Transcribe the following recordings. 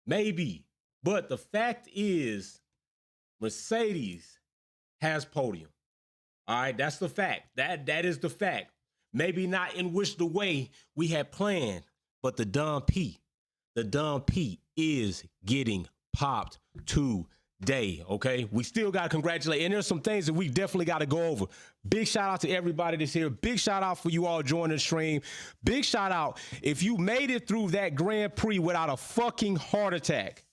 Maybe. But the fact is, Mercedes has podium. All right, that's the fact. That is the fact. Maybe not in which the way we had planned, but the dumb P is getting popped today, okay? We still got to congratulate, and there's some things that we definitely got to go over. Big shout out to everybody that's here. Big shout out for you all joining the stream. Big shout out if you made it through that Grand Prix without a fucking heart attack.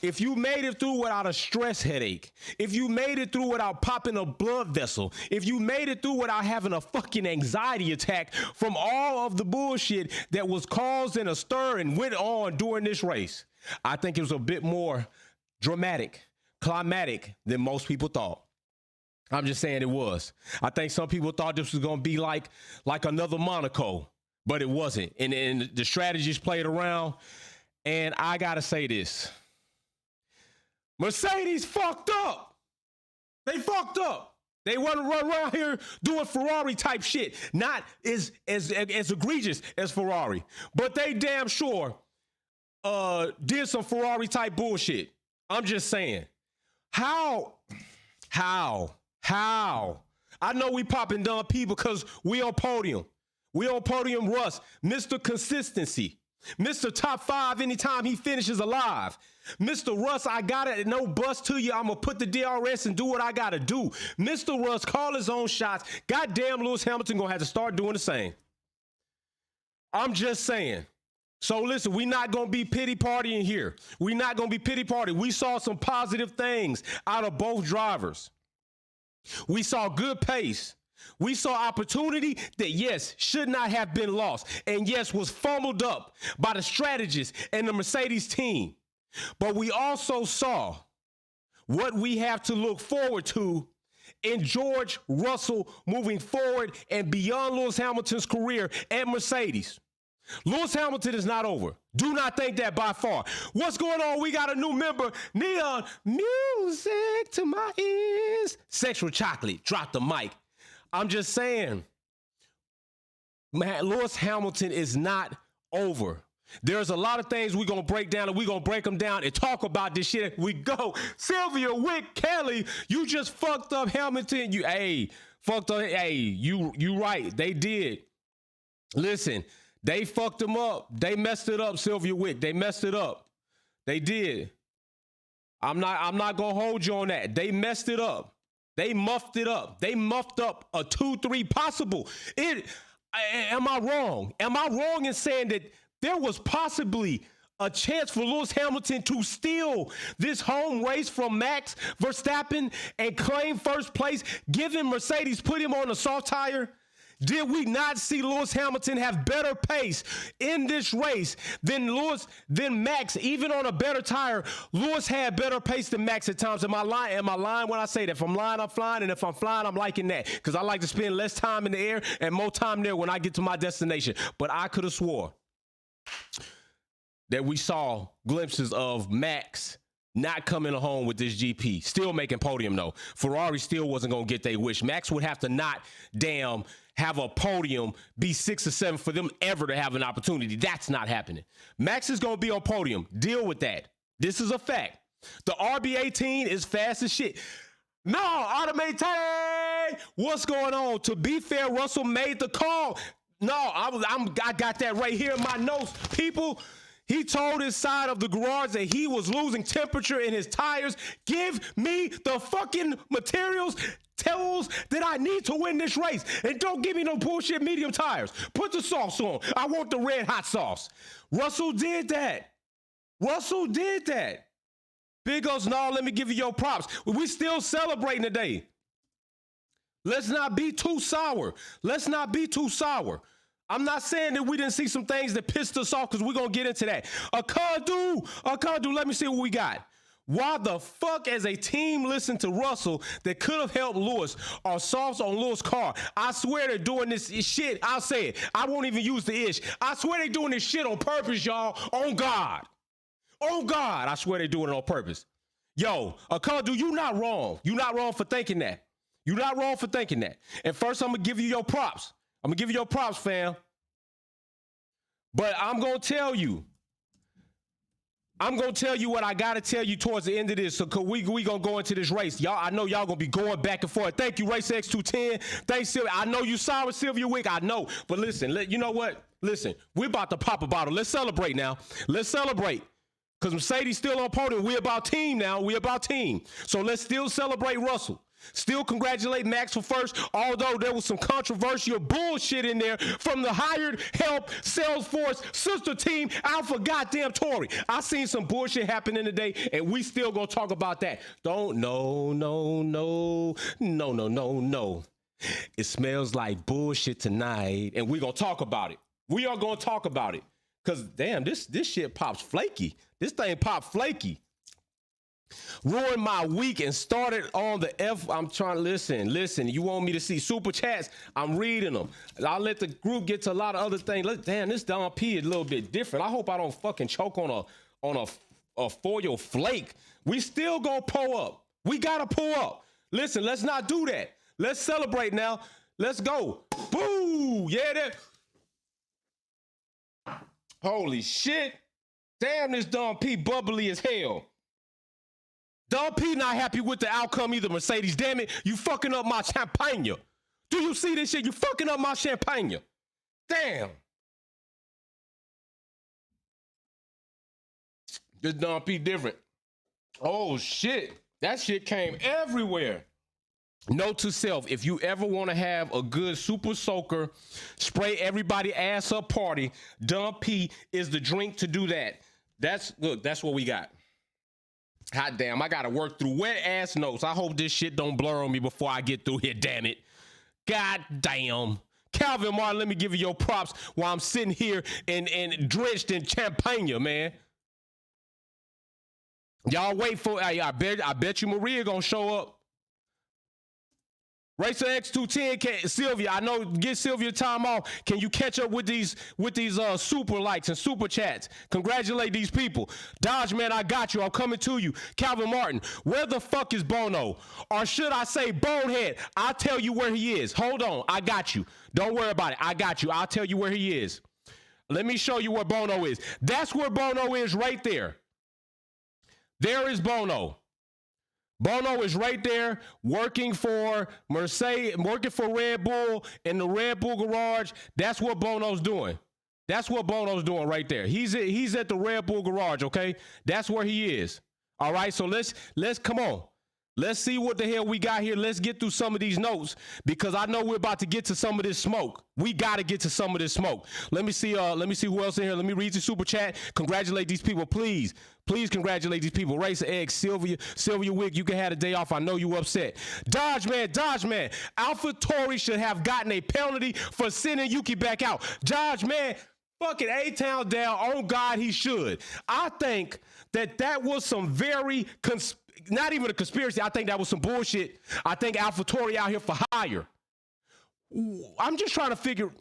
If you made it through without a stress headache, if you made it through without popping a blood vessel, if you made it through without having a fucking anxiety attack from all of the bullshit that was caused in a stir and went on during this race, I think it was a bit more dramatic, climatic than most people thought. I'm just saying it was. I think some people thought this was going to be like another Monaco, but it wasn't. And the strategies played around. And I got to say this. Mercedes fucked up. They fucked up. They want to run around here doing Ferrari type shit. Not as egregious as Ferrari. But they damn sure did some Ferrari type bullshit. I'm just saying. How? I know we popping dumb P because we on podium. We on podium Russ. Mr. Consistency. Mr. Top 5 anytime he finishes alive. Mr. Russ, I got it. No bust to you. I'm going to put the DRS and do what I got to do. Mr. Russ, call his own shots. Goddamn, Lewis Hamilton going to have to start doing the same. I'm just saying. So listen, we not going to be pity partying here. We not going to be pity party. We saw some positive things out of both drivers. We saw good pace. We saw opportunity that, yes, should not have been lost. And, yes, was fumbled up by the strategists and the Mercedes team. But we also saw what we have to look forward to in George Russell moving forward and beyond Lewis Hamilton's career at Mercedes. Lewis Hamilton is not over. Do not think that by far. What's going on? We got a new member. Neon, music to my ears. Sexual Chocolate, drop the mic. I'm just saying, man, Lewis Hamilton is not over. There's a lot of things we're going to break down, and we're going to break them down and talk about this shit. We go. Sylvia Wick Kelly, you just fucked up Hamilton. You right. They did. Listen, they fucked him up. They messed it up, Sylvia Wick. They messed it up. They did. I'm not going to hold you on that. They messed it up. They muffed it up. They muffed up a 2-3 possible. Am I wrong? Am I wrong in saying that there was possibly a chance for Lewis Hamilton to steal this home race from Max Verstappen and claim first place, given Mercedes put him on a soft tire? Did we not see Lewis Hamilton have better pace in this race than Max, even on a better tire? Lewis had better pace than Max at times. Am I lying? Am I lying when I say that? If I'm lying, I'm flying. And if I'm flying, I'm liking that. Because I like to spend less time in the air and more time there when I get to my destination. But I could have swore that we saw glimpses of Max not coming home with this GP. Still making podium, though. Ferrari still wasn't going to get their wish. Max would have to not have a podium, be 6 or 7 for them ever to have an opportunity. That's not happening. Max is going to be on podium. Deal with that. This is a fact. The RB18 is fast as shit. No, Automate. What's going on? To be fair, Russell made the call. No, I got that right here in my notes, people. He told his side of the garage that he was losing temperature in his tires. Give me the fucking materials, tools that I need to win this race. And don't give me no bullshit medium tires. Put the sauce on. I want the red hot sauce. Russell did that. Russell did that. Big ups, no, let me give you your props. We still celebrating today. Let's not be too sour. Let's not be too sour. I'm not saying that we didn't see some things that pissed us off, because we're going to get into that. Akadu, let me see what we got. Why the fuck, as a team, listen to Russell that could have helped Lewis or softs on Lewis' car? I swear they're doing this shit. I'll say it. I won't even use the ish. I swear they're doing this shit on purpose, y'all. On God. On God. I swear they're doing it on purpose. Yo, Akadu, you not wrong. You not wrong for thinking that. You not wrong for thinking that. And first, I'm going to give you your props. I'm going to give you your props, fam. But I'm going to tell you, I'm going to tell you what I got to tell you towards the end of this. So we going to go into this race. Y'all, I know y'all going to be going back and forth. Thank you, Race X210. Thanks, Sylvia. I know you sorry, Sylvia Wick. I know. But listen, you know what? Listen, we're about to pop a bottle. Let's celebrate now. Let's celebrate. Because Mercedes still on podium. We're about team now. We're about team. So let's still celebrate Russell. Still congratulate Max for first, although there was some controversial bullshit in there from the hired help Salesforce sister team Alpha goddamn Tauri. I seen some bullshit happening today, and we still gonna talk about that. No. It smells like bullshit tonight, and we gonna talk about it. We are gonna talk about it. Cause damn, this shit pops flaky. This thing pops flaky. Ruined my week and started on the F. I'm trying to listen. You want me to see super chats? I'm reading them. I'll let the group get to a lot of other things. Damn, this Don P is a little bit different. I hope I don't fucking choke on a foil flake. We still gonna pull up. We gotta pull up. Listen, let's not do that. Let's celebrate now. Let's go. Boo! Yeah, that. Holy shit. Damn, this Don P bubbly as hell. Don P not happy with the outcome either, Mercedes. Damn it, you fucking up my champagne. Do you see this shit? You fucking up my champagne. Damn. This Don P different. Oh shit. That shit came everywhere. Note to self, if you ever want to have a good super soaker, spray everybody ass up party, Don P is the drink to do that. That's what we got. Hot damn, I gotta work through wet ass notes. I hope this shit don't blur on me before I get through here, damn it. God damn. Calvin Martin, let me give you your props while I'm sitting here and drenched in champagne, man. Y'all wait for, I bet you Maria gonna show up. Racer X210, Sylvia, I know, get Sylvia time off. Can you catch up with these super likes and super chats? Congratulate these people. Dodge, man, I got you. I'm coming to you. Calvin Martin, where the fuck is Bono? Or should I say Bonehead? I'll tell you where he is. Hold on, I got you. Don't worry about it. I got you. I'll tell you where he is. Let me show you where Bono is. That's where Bono is right there. There is Bono. Bono is right there working for Mercedes, working for Red Bull in the Red Bull garage. That's what Bono's doing. That's what Bono's doing right there. He's at the Red Bull garage, okay? That's where he is. All right, so let's come on. Let's see what the hell we got here. Let's get through some of these notes because I know we're about to get to some of this smoke. We got to get to some of this smoke. Let me see who else in here. Let me read the super chat. Congratulate these people, please. Please congratulate these people. Racer X, Sylvia Wick, you can have a day off. I know you upset. Dodge man. AlphaTauri should have gotten a penalty for sending Yuki back out. Dodge man, fucking A-Town down. On God, he should. I think that was some very not even a conspiracy. I think that was some bullshit. I think AlphaTauri out here for hire. I'm just trying to figure.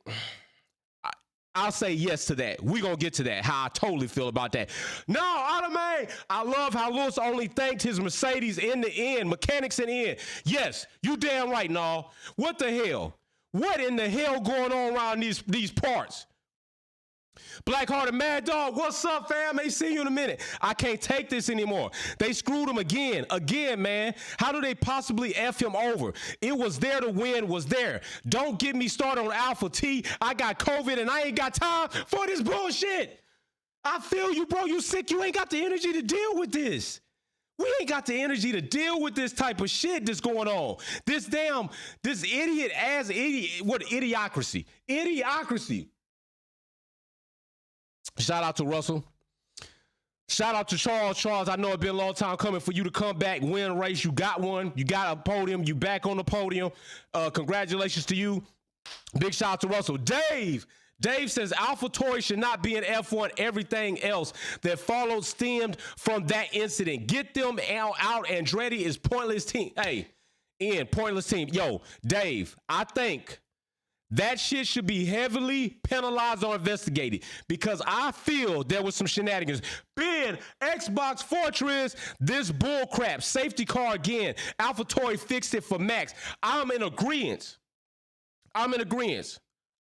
I'll say yes to that. We're going to get to that, how I totally feel about that. No, Automate, I love how Lewis only thanked his Mercedes in the end, mechanics in the end. Yes, you damn right, no. What the hell? What in the hell going on around these parts? Black-hearted Mad Dog, what's up, fam? Ain't seen you in a minute. I can't take this anymore. They screwed him again, man. How do they possibly F him over? It was there to win, was there. Don't get me started on Alpha T. I got COVID and I ain't got time for this bullshit. I feel you, bro. You sick. You ain't got the energy to deal with this. We ain't got the energy to deal with this type of shit that's going on. This idiocracy. Idiocracy. Shout out to Russell. Shout out to Charles. Charles, I know it's been a long time coming for you to come back, win a race. You got one. You got a podium. You back on the podium. Congratulations to you. Big shout out to Russell. Dave says AlphaTauri should not be in F1. Everything else that followed stemmed from that incident. Get them out. Andretti is pointless team. Hey, Ian, pointless team. Yo, Dave, I think that shit should be heavily penalized or investigated because I feel there was some shenanigans. Ben, Xbox Fortress, this bull crap. Safety car again. AlphaTauri fixed it for Max. I'm in agreement.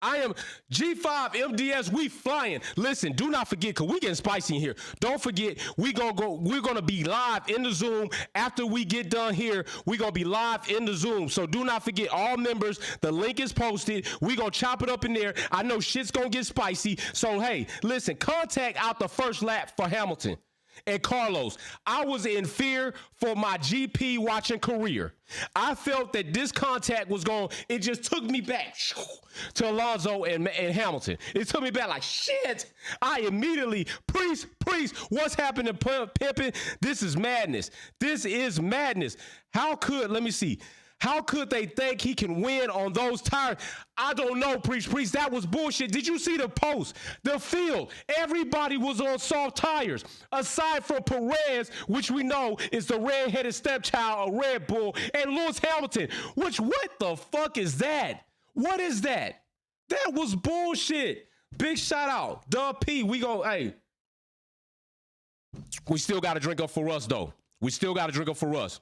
I am G5 MDS. We flying. Listen, do not forget, cause we getting spicy in here. Don't forget, we're gonna be live in the Zoom after we get done here. We're gonna be live in the Zoom. So do not forget, all members, the link is posted. We gonna chop it up in there. I know shit's gonna get spicy. So hey, listen, contact out the first lap for Hamilton. And Carlos, I was in fear for my GP watching career. I felt that this contact was going, it just took me back to Alonso and Hamilton. It took me back like, shit. I immediately, priest, what's happening, Pimpin'? This is madness. This is madness. Let me see. How could they think he can win on those tires? I don't know, Priest. That was bullshit. Did you see the post? The field. Everybody was on soft tires. Aside from Perez, which we know is the red-headed stepchild of Red Bull, and Lewis Hamilton, what the fuck is that? What is that? That was bullshit. Big shout out. Dub P, we still got to drink up for us, though. We still got to drink up for us.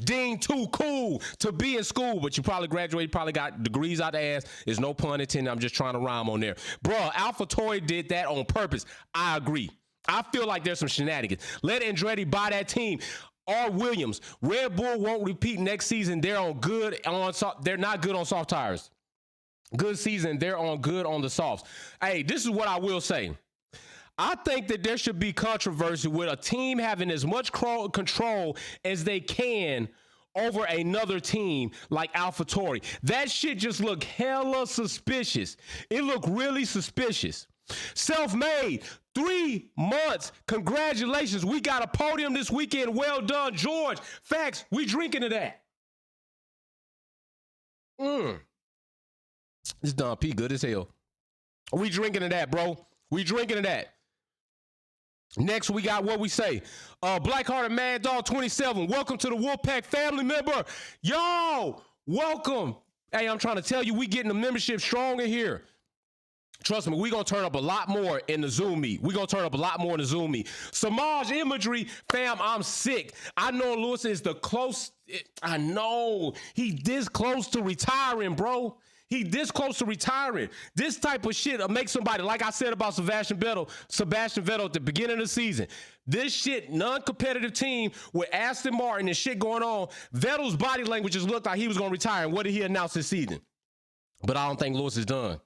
Dean, too cool to be in school, but you probably graduated, probably got degrees out the ass. There's no pun intended. I'm just trying to rhyme on there. Bruh, AlphaTauri did that on purpose. I agree. I feel like there's some shenanigans. Let Andretti buy that team. R. Williams, Red Bull won't repeat next season. They're not good on soft tires. Good season. They're good on the softs. Hey, this is what I will say. I think that there should be controversy with a team having as much control as they can over another team like AlphaTauri. That shit just looked hella suspicious. It looked really suspicious. Self-made, 3 months. Congratulations. We got a podium this weekend. Well done, George. Facts. We drinking to that. This Don P good as hell. We drinking to that, bro. We drinking to that. Next, we got what we say. Blackhearted Mad Dog 27. Welcome to the Wolfpack family member. Yo, welcome. Hey, I'm trying to tell you, we getting the membership stronger here. Trust me, we going to turn up a lot more in the Zoom meet. We going to turn up a lot more in the Zoom meet. Samaj imagery, fam, I'm sick. I know Lewis is I know. He this close to retiring, bro. He this close to retiring. This type of shit will make somebody, like I said about Sebastian Vettel at the beginning of the season. This shit, non-competitive team with Aston Martin and shit going on. Vettel's body language just looked like he was going to retire. And what did he announce this season? But I don't think Lewis is done.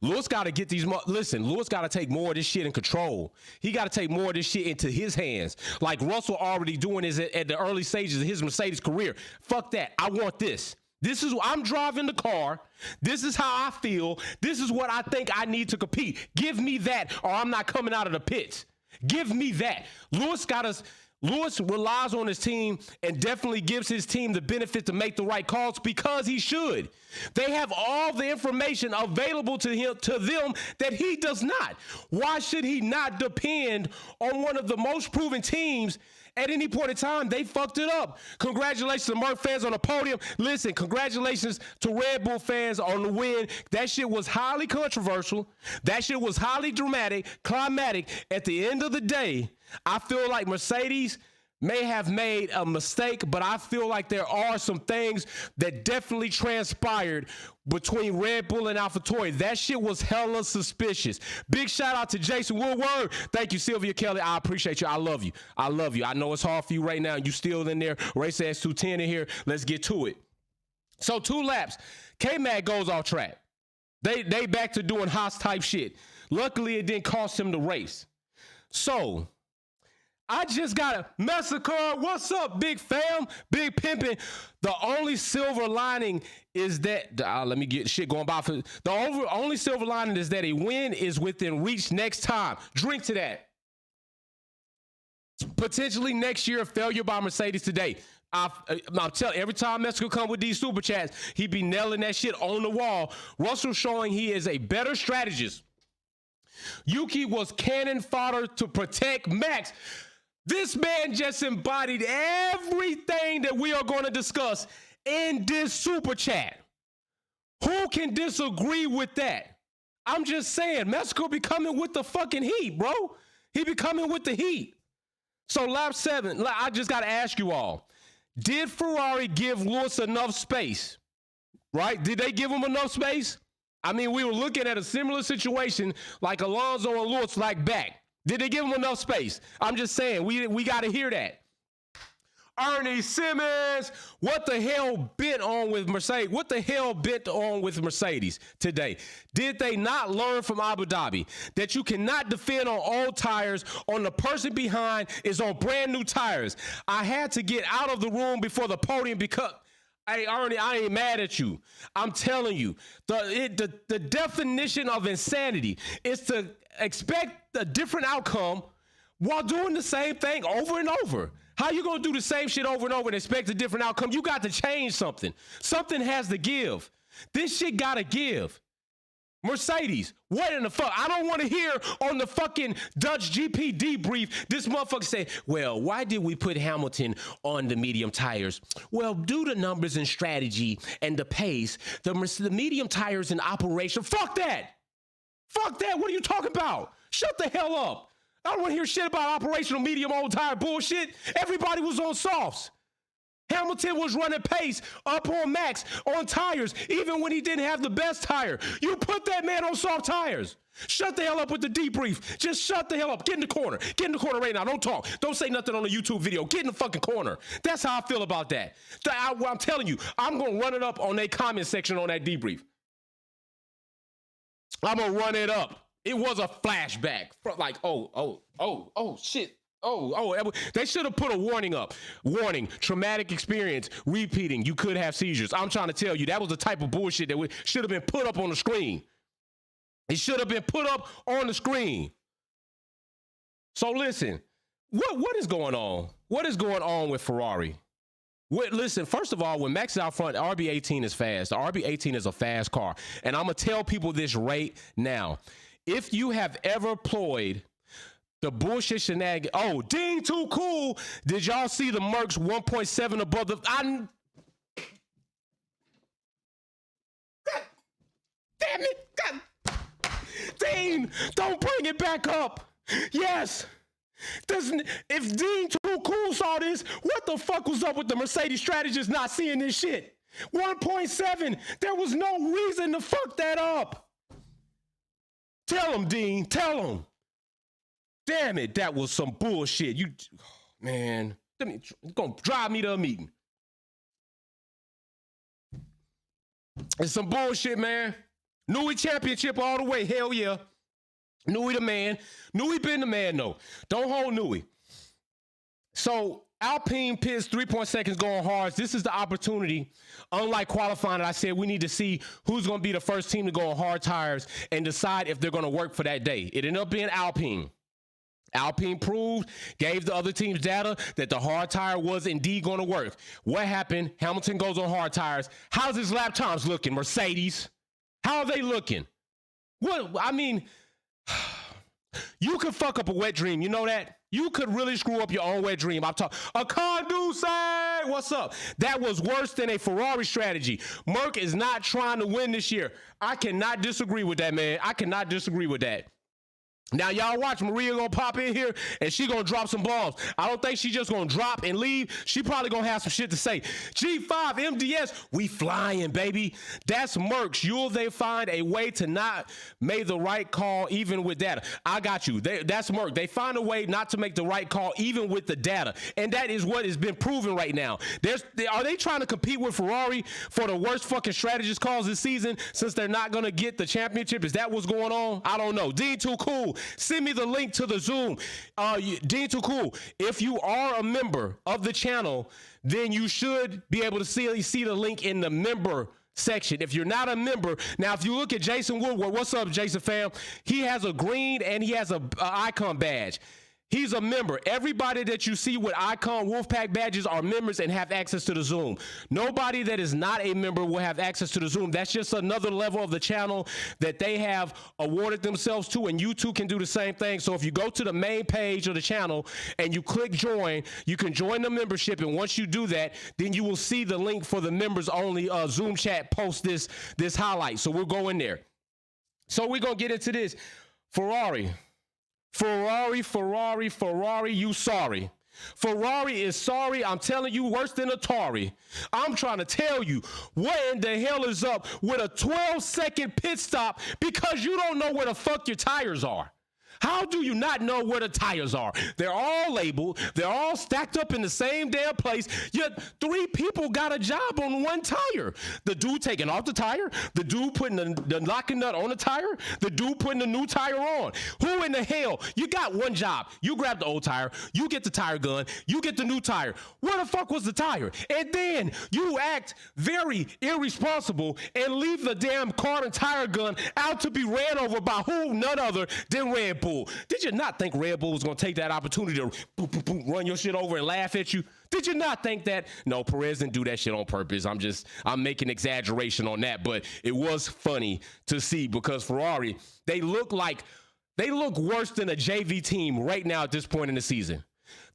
Lewis got to get these. Listen, Lewis got to take more of this shit in control. He got to take more of this shit into his hands. Like Russell already doing is at the early stages of his Mercedes career. Fuck that. I want this. This is I'm driving the car. This is how I feel. This is what I think I need to compete. Give me that, or I'm not coming out of the pits. Give me that. Lewis relies on his team and definitely gives his team the benefit to make the right calls because he should. They have all the information available to them that he does not. Why should he not depend on one of the most proven teams? At any point in time, they fucked it up. Congratulations to Merc fans on the podium. Listen, congratulations to Red Bull fans on the win. That shit was highly controversial. That shit was highly dramatic, climatic. At the end of the day, I feel like Mercedes may have made a mistake, but I feel like there are some things that definitely transpired between Red Bull and AlphaTauri. That shit was hella suspicious. Big shout out to Jason Woodward. Thank you, Sylvia Kelly. I appreciate you. I love you. I love you. I know it's hard for you right now. You still in there. Race S 210 in here. Let's get to it. So 2 laps. K-Mag goes off track. They back to doing Haas type shit. Luckily, it didn't cost him the race. So I just got a massacre. What's up, big fam? Big pimpin'. The only silver lining is that, let me get shit going by. Only silver lining is that a win is within reach next time. Drink to that. Potentially next year, failure by Mercedes today. I'm telling every time Mexico come with these super chats, he be nailing that shit on the wall. Russell showing he is a better strategist. Yuki was cannon fodder to protect Max. This man just embodied everything that we are going to discuss in this super chat. Who can disagree with that? I'm just saying, Mexico be coming with the fucking heat, bro. He be coming with the heat. So lap 7, I just got to ask you all, did Ferrari give Lewis enough space? Right? Did they give him enough space? I mean, we were looking at a similar situation like Alonso and Lewis like back. Did they give him enough space? I'm just saying, we got to hear that. Ernie Simmons, what the hell bent on with Mercedes? What the hell bent on with Mercedes today? Did they not learn from Abu Dhabi that you cannot defend on old tires on the person behind is on brand new tires? I had to get out of the room before the podium because, hey, Ernie, I ain't mad at you. I'm telling you, the definition of insanity is to expect a different outcome while doing the same thing over and over. How you gonna do the same shit over and over and expect a different outcome? You got to change something. Something has to give. This shit gotta give. Mercedes, what in the fuck? I don't want to hear on the fucking Dutch GP debrief this motherfucker say, well, why did we put Hamilton on the medium tires? Well, due to numbers and strategy and the pace, the medium tires in operation. Fuck that. Fuck that. What are you talking about? Shut the hell up. I don't want to hear shit about operational medium old tire bullshit. Everybody was on softs. Hamilton was running pace up on Max on tires, even when he didn't have the best tire. You put that man on soft tires. Shut the hell up with the debrief. Just shut the hell up. Get in the corner. Get in the corner right now. Don't talk. Don't say nothing on the YouTube video. Get in the fucking corner. That's how I feel about that. I'm telling you, I'm going to run it up on their comment section on that debrief. I'm going to run it up. It was a flashback. Like, shit. They should have put a warning up. Warning, traumatic experience, repeating, you could have seizures. I'm trying to tell you, that was the type of bullshit that should have been put up on the screen. It should have been put up on the screen. So listen, what is going on? What is going on with Ferrari? Listen, first of all, when Max is out front, the RB18 is fast. The RB18 is a fast car. And I'm going to tell people this right now. If you have ever ployed the bullshit shenanigans, Ding too cool. Did y'all see the Mercs 1.7 above the? God damn it! God. Dean, don't bring it back up. Yes. If Dean too cool saw this, what the fuck was up with the Mercedes strategists not seeing this shit? 1.7. There was no reason to fuck that up. Tell him, Dean. Tell him. Damn it, that was some bullshit. Man, it's gonna drive me to a meeting. It's some bullshit, man. Newey championship all the way. Hell yeah. Newey the man. Newey been the man, though. Don't hold Newey. So Alpine pits 3 seconds going hard. This is the opportunity. Unlike qualifying, I said we need to see who's going to be the first team to go on hard tires and decide if they're going to work for that day. It ended up being Alpine. Alpine proved, gave the other teams data that the hard tire was indeed going to work. What happened? Hamilton goes on hard tires. How's his lap times looking, Mercedes? How are they looking? You could fuck up a wet dream. You know that? You could really screw up your own wet dream. I'm talking a Conduce. What's up? That was worse than a Ferrari strategy. Merc is not trying to win this year. I cannot disagree with that, man. I cannot disagree with that. Now, y'all watch. Maria gonna pop in here and she gonna drop some bombs. I don't think she just gonna drop and leave. She probably gonna have some shit to say. G5, MDS, we flying, baby. That's Mercs. They find a way to not make the right call even with data. I got you. That's Merc. They find a way not to make the right call even with the data. And that is what has been proven right now. Are they trying to compete with Ferrari for the worst fucking strategist calls this season since they're not gonna get the championship? Is that what's going on? I don't know. Dean too cool. Send me the link to the Zoom. Dean too cool. If you are a member of the channel, then you should be able to see the link in the member section. If you're not a member, now if you look at Jason Woodward, what's up, Jason fam? He has a green and he has a icon badge. He's a member. Everybody that you see with Icon Wolfpack badges are members and have access to the Zoom. Nobody that is not a member will have access to the Zoom. That's just another level of the channel that they have awarded themselves to, and you too can do the same thing. So if you go to the main page of the channel and you click join, you can join the membership, and once you do that, then you will see the link for the members only Zoom chat post this highlight. So we'll go in there. So we're going to get into this. Ferrari, you sorry. Ferrari is sorry. I'm telling you, worse than Atari. I'm trying to tell you, what in the hell is up with a 12-second pit stop because you don't know where the fuck your tires are? How do you not know where the tires are? They're all labeled. They're all stacked up in the same damn place. Yet 3 people got a job on one tire. The dude taking off the tire, the dude putting the locking nut on the tire, the dude putting the new tire on. Who in the hell? You got one job. You grab the old tire, you get the tire gun, you get the new tire. Where the fuck was the tire? And then you act very irresponsible and leave the damn car and tire gun out to be ran over by who? None other than Red Bull. Did you not think Red Bull was going to take that opportunity to boop, boop, boop, run your shit over and laugh at you? Did you not think that? No, Perez didn't do that shit on purpose. I'm making exaggeration on that, but it was funny to see because Ferrari, they look worse than a JV team right now at this point in the season.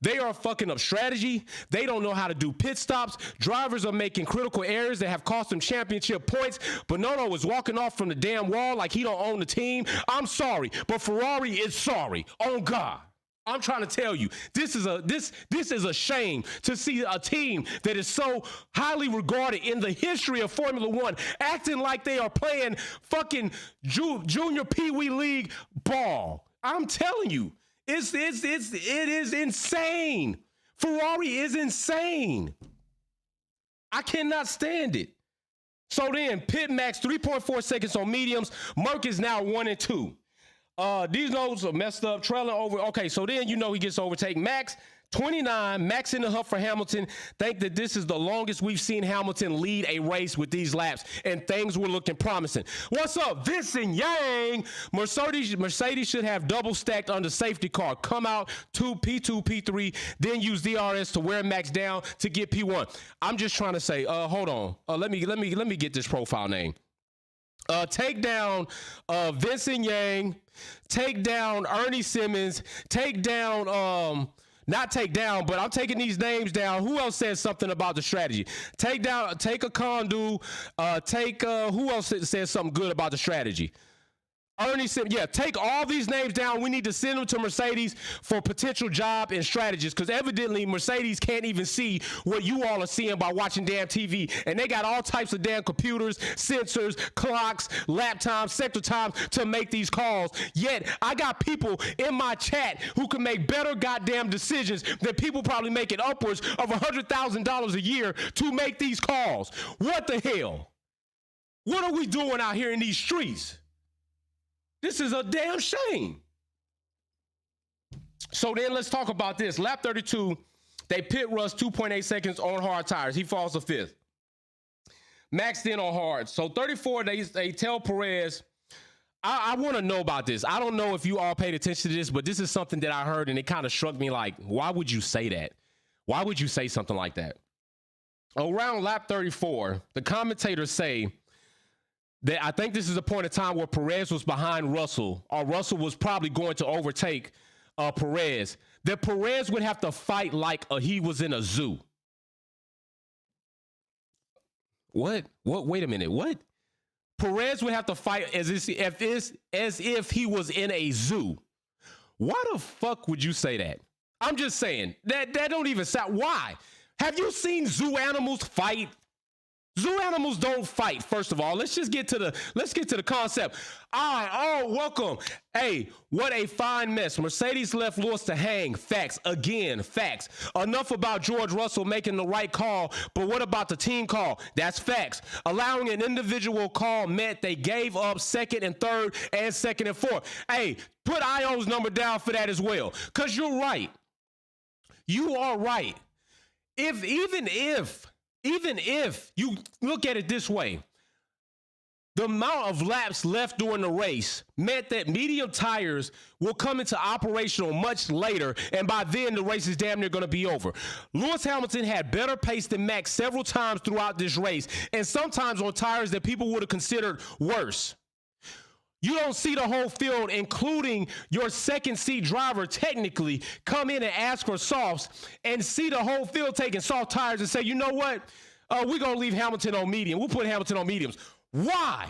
They are fucking up strategy. They don't know how to do pit stops. Drivers are making critical errors that have cost them championship points. Bonotto is walking off from the damn wall like he don't own the team. I'm sorry, but Ferrari is sorry. Oh God. I'm trying to tell you, this is a shame to see a team that is so highly regarded in the history of Formula One acting like they are playing fucking junior Pee Wee League ball. I'm telling you. It is insane. Ferrari is insane. I cannot stand it. So then, pit max 3.4 seconds on mediums. Merc is now 1 and 2. These notes are messed up, trailing over. Okay, so then he gets overtaken. Max 29, Max in the huff for Hamilton. Think that this is the longest we've seen Hamilton lead a race with these laps, and things were looking promising. What's up, Vincent Yang? Mercedes should have double stacked under safety car. Come out P2, P3, then use DRS to wear Max down to get P1. I'm just trying to say, hold on. Let me get this profile name. Take down Vincent Yang. Take down Ernie Simmons. Take down not take down, but I'm taking these names down. Who else said something about the strategy? Take a Condu. Who else said something good about the strategy? Ernie said, yeah, take all these names down. We need to send them to Mercedes for potential job and strategists because evidently Mercedes can't even see what you all are seeing by watching damn TV. And they got all types of damn computers, sensors, clocks, lap times, sector times to make these calls. Yet I got people in my chat who can make better goddamn decisions than people probably making upwards of $100,000 a year to make these calls. What the hell? What are we doing out here in these streets? This is a damn shame. So then let's talk about this. Lap 32, they pit rush 2.8 seconds on hard tires. He falls to 5th. Maxed in on hard. So 34, they tell Perez, I want to know about this. I don't know if you all paid attention to this, but this is something that I heard and it kind of struck me like, why would you say that? Why would you say something like that? Around lap 34, the commentators say, I think this is a point in time where Perez was behind Russell, or Russell was probably going to overtake Perez, that Perez would have to fight like he was in a zoo. What? Wait a minute. What? Perez would have to fight as if he was in a zoo. Why the fuck would you say that? I'm just saying that don't even sound. Why? Have you seen zoo animals fight? Zoo animals don't fight, first of all. Let's get to the concept. All right, welcome. Hey, what a fine mess. Mercedes left Lewis to hang. Facts. Again, facts. Enough about George Russell making the right call, but what about the team call? That's facts. Allowing an individual call meant they gave up second and third and second and fourth. Hey, put Io's number down for that as well, because you're right. You are right. Even if you look at it this way, the amount of laps left during the race meant that medium tires will come into operational much later, and by then the race is damn near going to be over. Lewis Hamilton had better pace than Max several times throughout this race, and sometimes on tires that people would have considered worse. You don't see the whole field, including your second seat driver, technically come in and ask for softs and see the whole field taking soft tires and say, you know what? We're going to leave Hamilton on medium. We'll put Hamilton on mediums. Why?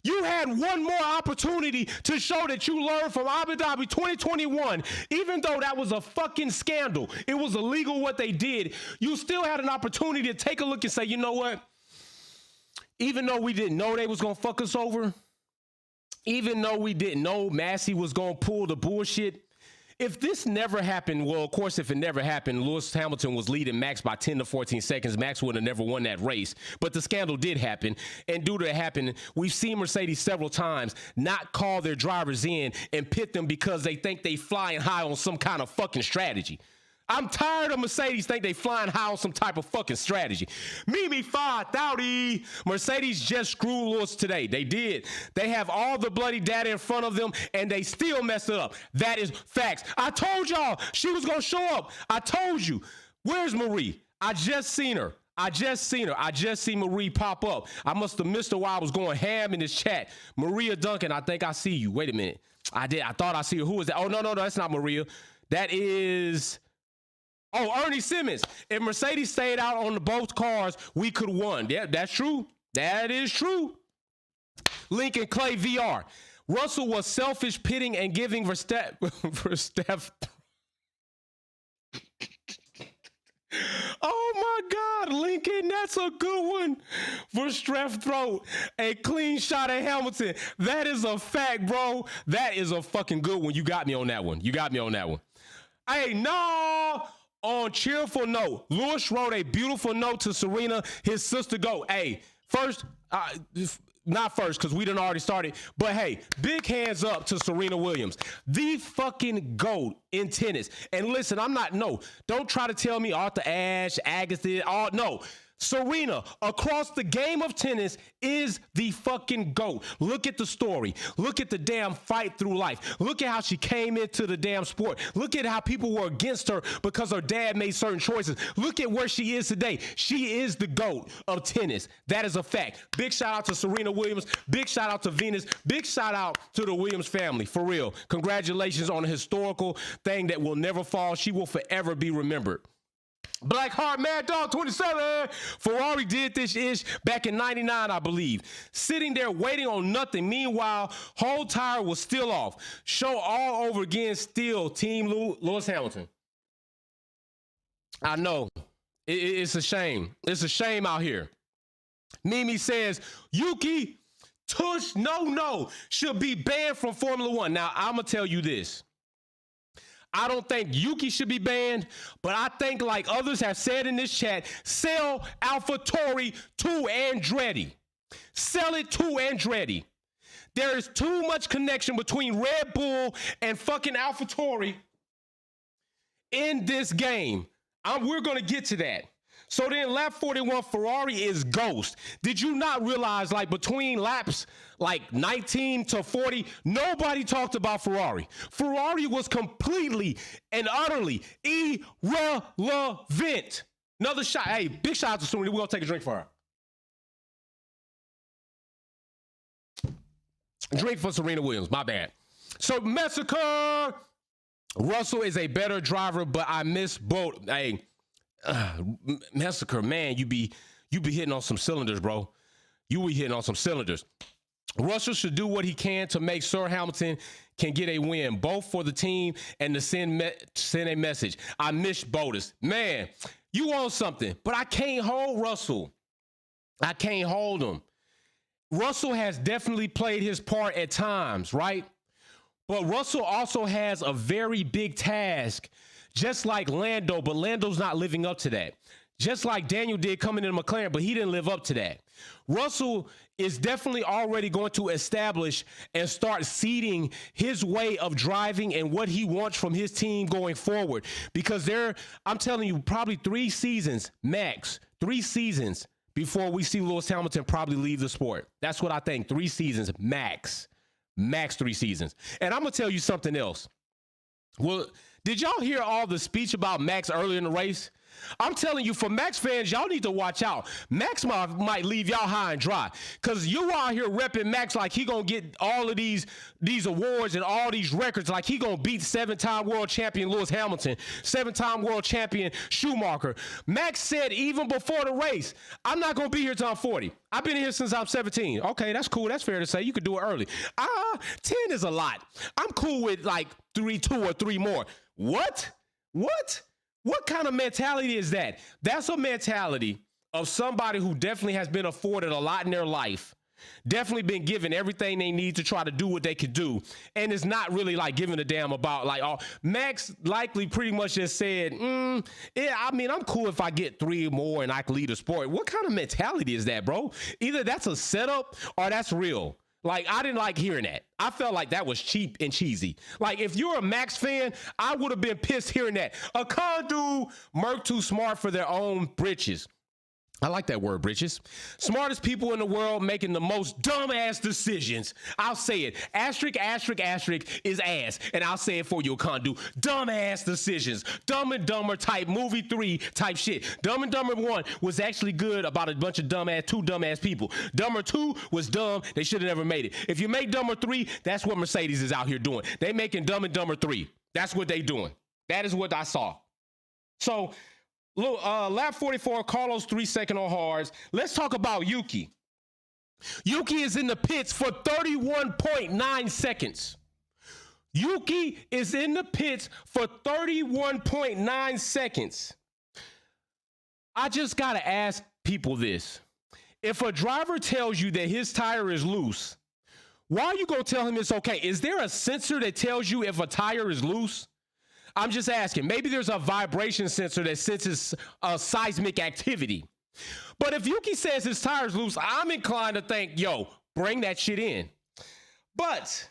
You had one more opportunity to show that you learned from Abu Dhabi 2021. Even though that was a fucking scandal, it was illegal what they did. You still had an opportunity to take a look and say, you know what? Even though we didn't know they was going to fuck us over, even though we didn't know Massey was going to pull the bullshit, if this never happened, well, of course, if it never happened, Lewis Hamilton was leading Max by 10 to 14 seconds. Max would have never won that race. But the scandal did happen. And due to it happening, we've seen Mercedes several times not call their drivers in and pit them because they think they flying high on some kind of fucking strategy. I'm tired of Mercedes think they flying high on some type of fucking strategy. Mimi AlphaTauri. Mercedes just screwed Lewis today. They did. They have all the bloody data in front of them, and they still messed it up. That is facts. I told y'all she was going to show up. I told you. Where's Marie? I just seen her. I just seen Marie pop up. I must have missed her while I was going ham in this chat. Maria Duncan, I think I see you. Wait a minute. I thought I see her. Who was that? Oh, no, that's not Maria. That is... Oh, Ernie Simmons. If Mercedes stayed out on the both cars, we could have won. Yeah, that's true. That is true. Lincoln Clay VR. Russell was selfish pitting and giving Verstappen. Oh my God, Lincoln, that's a good one. Verstappen throat, a clean shot at Hamilton. That is a fact, bro. That is a fucking good one. You got me on that one. Hey, no. On cheerful note, Lewis wrote a beautiful note to Serena, his sister GOAT. Hey, first, not first, because we done already started, but hey, big hands up to Serena Williams, the fucking GOAT in tennis. And listen, don't try to tell me Arthur Ashe, Agassi, no. Serena, across the game of tennis, is the fucking GOAT. Look at the story. Look at the damn fight through life. Look at how she came into the damn sport. Look at how people were against her because her dad made certain choices. Look at where she is today. She is the GOAT of tennis. That is a fact. Big shout out to Serena Williams. Big shout out to Venus. Big shout out to the Williams family. For real. Congratulations on a historical thing that will never fall. She will forever be remembered. Black Heart Mad Dog 27. Ferrari did this ish back in 99, I believe. Sitting there waiting on nothing. Meanwhile, whole tire was still off. Show all over again, still Team Lewis Hamilton. I know. It's a shame. It's a shame out here. Mimi says, Yuki Tush no should be banned from Formula One. Now, I'm going to tell you this. I don't think Yuki should be banned, but I think, like others have said in this chat, sell AlphaTauri to Andretti. Sell it to Andretti. There is too much connection between Red Bull and fucking AlphaTauri in this game. We're going to get to that. So then lap 41, Ferrari is ghost. Did you not realize, like, between laps, like 19 to 40, nobody talked about Ferrari. Ferrari was completely and utterly irrelevant. Another shot. Hey, big shout out to Serena. We're going to take a drink for her. Drink for Serena Williams. My bad. So, Massacre. Russell is a better driver, but I miss both. Hey, Massacre, man, you be hitting on some cylinders, bro. You be hitting on some cylinders. Russell should do what he can to make sure Hamilton can get a win, both for the team and to send a message. I miss Bodas. Man, you want something, but I can't hold Russell. I can't hold him. Russell has definitely played his part at times, right? But Russell also has a very big task, just like Lando, but Lando's not living up to that. Just like Daniel did coming into McLaren, but he didn't live up to that. Russell is definitely already going to establish and start seeding his way of driving and what he wants from his team going forward. Because I'm telling you, probably 3 seasons, max, 3 seasons before we see Lewis Hamilton probably leave the sport. That's what I think, 3 seasons, max 3 seasons. And I'm going to tell you something else. Well, did y'all hear all the speech about Max earlier in the race? I'm telling you, for Max fans, y'all need to watch out. Max might leave y'all high and dry, because you out here repping Max like he gonna get all of these awards and all these records, like he gonna beat 7-time world champion Lewis Hamilton, 7-time world champion Schumacher. Max said even before the race, I'm not gonna be here till I'm 40. I've been here since I'm 17. Okay, that's cool. That's fair to say. You could do it early. 10 is a lot. I'm cool with like 2 or 3 more. What? What kind of mentality is that? That's a mentality of somebody who definitely has been afforded a lot in their life, definitely been given everything they need to try to do what they could do, and is not really like giving a damn about like, oh, Max likely pretty much just said, yeah, I mean, I'm cool if I get 3 more and I can lead a sport. What kind of mentality is that, bro? Either that's a setup or that's real. Like, I didn't like hearing that. I felt like that was cheap and cheesy. Like, if you're a Max fan, I would have been pissed hearing that. A Condu, Merc too smart for their own britches. I like that word, britches. Smartest people in the world making the most dumbass decisions. I'll say it. Asterisk is ass. And I'll say it for you, Condu. Dumbass decisions. Dumb and Dumber type movie 3 type shit. Dumb and Dumber 1 was actually good about a bunch of two dumbass people. Dumber 2 was dumb. They should have never made it. If you make Dumber 3, that's what Mercedes is out here doing. They making Dumb and Dumber 3. That's what they doing. That is what I saw. So, lap 44, Carlos 3-second on hards. Let's talk about Yuki. Yuki is in the pits for 31.9 seconds. Yuki is in the pits for 31.9 seconds. I just got to ask people this. If a driver tells you that his tire is loose, why are you going to tell him it's okay? Is there a sensor that tells you if a tire is loose? I'm just asking. Maybe there's a vibration sensor that senses seismic activity. But if Yuki says his tire's loose, I'm inclined to think, yo, bring that shit in. But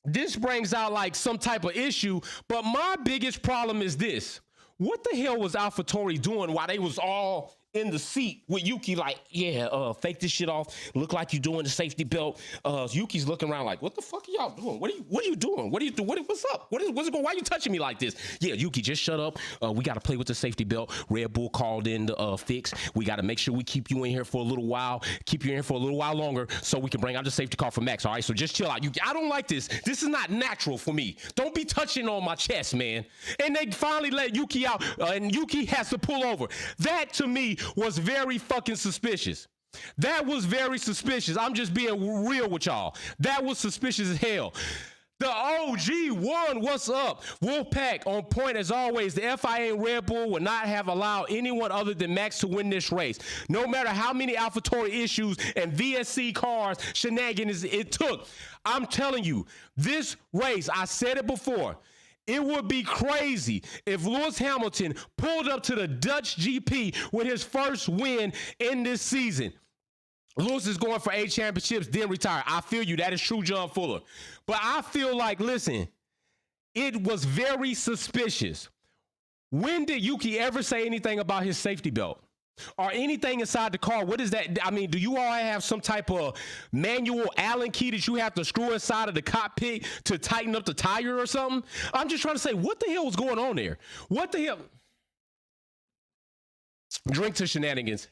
this brings out like some type of issue. But my biggest problem is this. What the hell was AlphaTauri doing while they was all in the seat with Yuki like, yeah, fake this shit off. Look like you doing the safety belt. Yuki's looking around like, what the fuck are y'all doing? What are you doing? What are you doing? What's up? What's going? Why are you touching me like this? Yeah, Yuki, just shut up. We got to play with the safety belt. Red Bull called in the fix. We got to make sure we keep you in here for a little while. Keep you in here for a little while longer so we can bring out the safety car for Max. All right, so just chill out. Yuki, I don't like this. This is not natural for me. Don't be touching on my chest, man. And they finally let Yuki out, and Yuki has to pull over. That to me was very fucking suspicious. That was very suspicious. I'm just being real with y'all. That was suspicious as hell. The OG won. What's up? Wolfpack on point as always. The FIA and Red Bull would not have allowed anyone other than Max to win this race. No matter how many AlphaTauri issues and VSC cars shenanigans it took. I'm telling you, this race, I said it before, it would be crazy if Lewis Hamilton pulled up to the Dutch GP with his first win in this season. Lewis is going for 8 championships, then retire. I feel you. That is true, John Fuller. But I feel like, listen, it was very suspicious. When did Yuki ever say anything about his safety belt? Or anything inside the car? What is that? I mean, do you all have some type of manual Allen key that you have to screw inside of the cockpit to tighten up the tire or something? I'm just trying to say, what the hell was going on there? What the hell? Drink to shenanigans.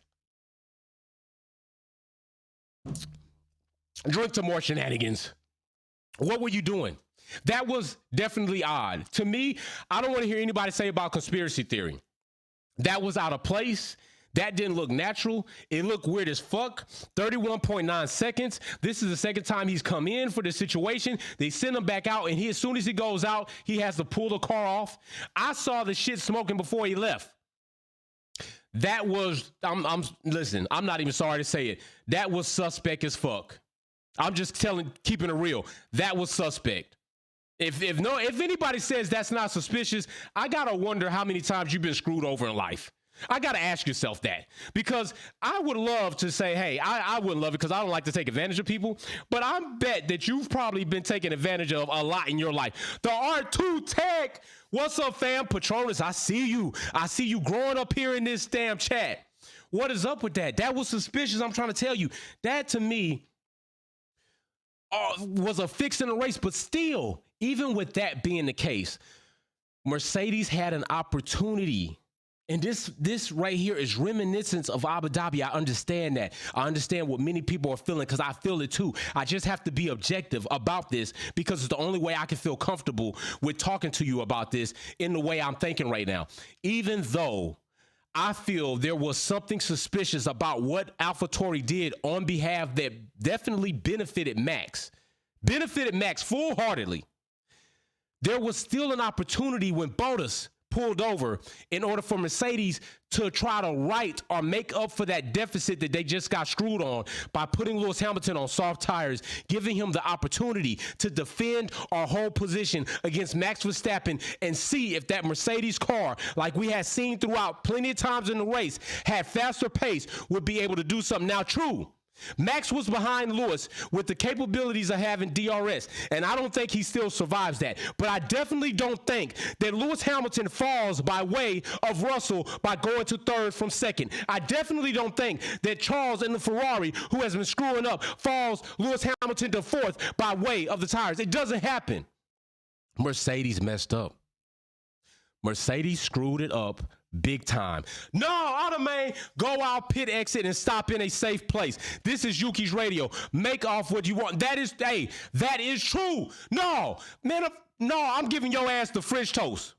Drink to more shenanigans. What were you doing? That was definitely odd. To me, I don't want to hear anybody say about conspiracy theory. That was out of place. That didn't look natural. It looked weird as fuck. 31.9 seconds. This is the second time he's come in for this situation. They send him back out, and as soon as he goes out, he has to pull the car off. I saw the shit smoking before he left. That was, listen, I'm not even sorry to say it. That was suspect as fuck. I'm just keeping it real. That was suspect. If anybody says that's not suspicious, I gotta wonder how many times you've been screwed over in life. I got to ask yourself that, because I would love to say, hey, I wouldn't love it because I don't like to take advantage of people, but I bet that you've probably been taken advantage of a lot in your life. The R2 Tech, what's up, fam? Patronus, I see you. I see you growing up here in this damn chat. What is up with that? That was suspicious. I'm trying to tell you. That to me was a fix in the race, but still, even with that being the case, Mercedes had an opportunity And this right here is reminiscence of Abu Dhabi. I understand that. I understand what many people are feeling because I feel it too. I just have to be objective about this because it's the only way I can feel comfortable with talking to you about this in the way I'm thinking right now. Even though I feel there was something suspicious about what AlphaTauri did on behalf that definitely benefited Max full-heartedly. There was still an opportunity when Bottas pulled over in order for Mercedes to try to right or make up for that deficit that they just got screwed on by putting Lewis Hamilton on soft tires, giving him the opportunity to defend or hold position against Max Verstappen and see if that Mercedes car, like we had seen throughout plenty of times in the race, had faster pace, would be able to do something. Now, true, Max was behind Lewis with the capabilities of having DRS, and I don't think he still survives that. But I definitely don't think that Lewis Hamilton falls by way of Russell by going to third from second. I definitely don't think that Charles in the Ferrari, who has been screwing up, falls Lewis Hamilton to fourth by way of the tires. It doesn't happen. Mercedes messed up. Mercedes screwed it up big time. No, Automane, go out, pit exit, and stop in a safe place. This is Yuki's Radio. Make off what you want. That is true. No, man, I'm giving your ass the French toast.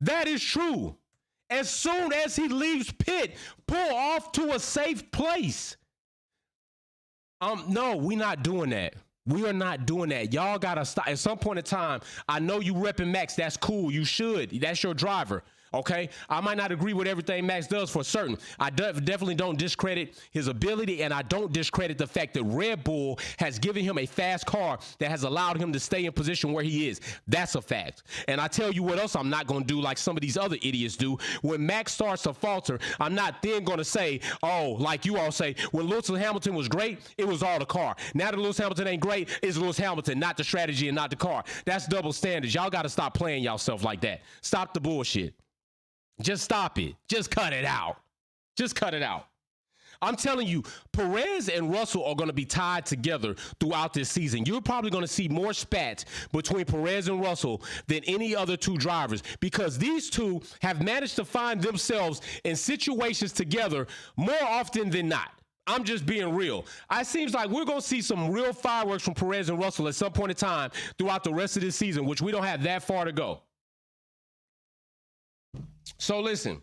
That is true. As soon as he leaves pit, pull off to a safe place. No, we're not doing that. We are not doing that. Y'all got to stop. At some point in time, I know you repping Max. That's cool. You should. That's your driver. Okay? I might not agree with everything Max does for certain. I definitely don't discredit his ability, and I don't discredit the fact that Red Bull has given him a fast car that has allowed him to stay in position where he is. That's a fact. And I tell you what else I'm not going to do like some of these other idiots do. When Max starts to falter, I'm not then going to say, oh, like you all say, when Lewis Hamilton was great, it was all the car. Now that Lewis Hamilton ain't great, it's Lewis Hamilton, not the strategy and not the car. That's double standards. Y'all got to stop playing yourself like that. Stop the bullshit. Just stop it. Just cut it out. Just cut it out. I'm telling you, Perez and Russell are going to be tied together throughout this season. You're probably going to see more spats between Perez and Russell than any other two drivers because these two have managed to find themselves in situations together more often than not. I'm just being real. It seems like we're going to see some real fireworks from Perez and Russell at some point in time throughout the rest of this season, which we don't have that far to go. So listen,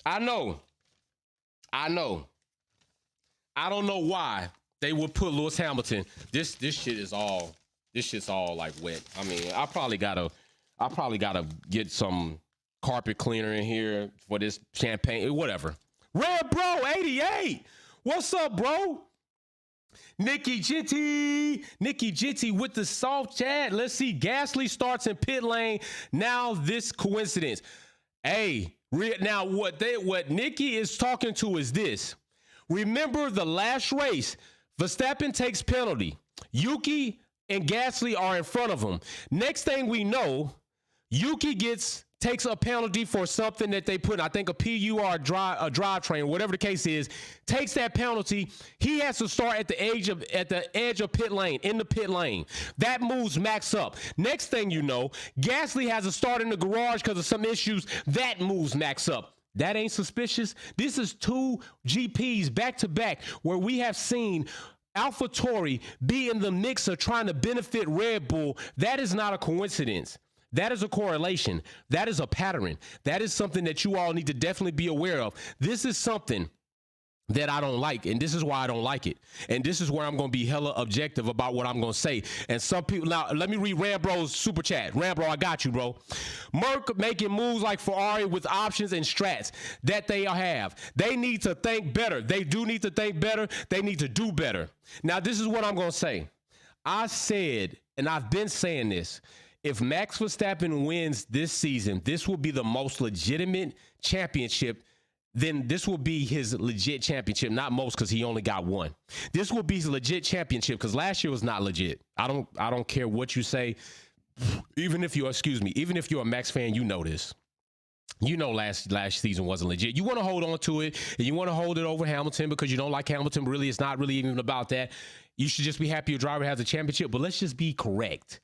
I know. I don't know why they would put Lewis Hamilton. This shit's all like wet. I mean, I probably gotta get some carpet cleaner in here for this champagne, whatever. Red Bro 88. What's up, bro? Nikki Jitty with the soft chat. Let's see. Gasly starts in pit lane. Now this coincidence. Hey, now what Nikki is talking to is this. Remember the last race, Verstappen takes penalty. Yuki and Gasly are in front of him. Next thing we know, Yuki takes a penalty for something that they put, I think a PUR drivetrain, whatever the case is, takes that penalty. He has to start at the edge of pit lane, in the pit lane. That moves Max up. Next thing you know, Gasly has to start in the garage because of some issues. That moves Max up. That ain't suspicious. This is two GPs back to back where we have seen AlphaTauri be in the mix of trying to benefit Red Bull. That is not a coincidence. That is a correlation. That is a pattern. That is something that you all need to definitely be aware of. This is something that I don't like, and this is why I don't like it. And this is where I'm going to be hella objective about what I'm going to say. And some people, now let me read Rambro's super chat. Rambro, I got you, bro. Merc making moves like Ferrari with options and strats that they have. They need to think better. They do need to think better. They need to do better. Now, this is what I'm going to say. I said, and I've been saying this, if Max Verstappen wins this season, this will be the most legitimate championship. Then this will be his legit championship, not most because he only got one. This will be his legit championship because last year was not legit. I don't care what you say. Even if you're a Max fan, you know this. You know last season wasn't legit. You want to hold on to it, and you want to hold it over Hamilton because you don't like Hamilton. Really, it's not really even about that. You should just be happy your driver has a championship. But let's just be correct.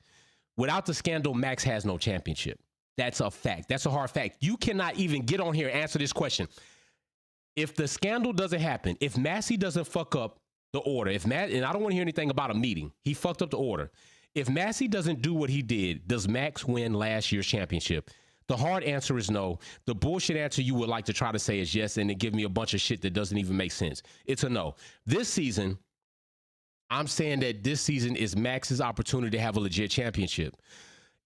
Without the scandal, Max has no championship. That's a fact. That's a hard fact. You cannot even get on here and answer this question. If the scandal doesn't happen, if Massey doesn't fuck up the order, and I don't want to hear anything about a meeting. He fucked up the order. If Massey doesn't do what he did, does Max win last year's championship? The hard answer is no. The bullshit answer you would like to try to say is yes, and then give me a bunch of shit that doesn't even make sense. It's a no. This season, I'm saying that this season is Max's opportunity to have a legit championship.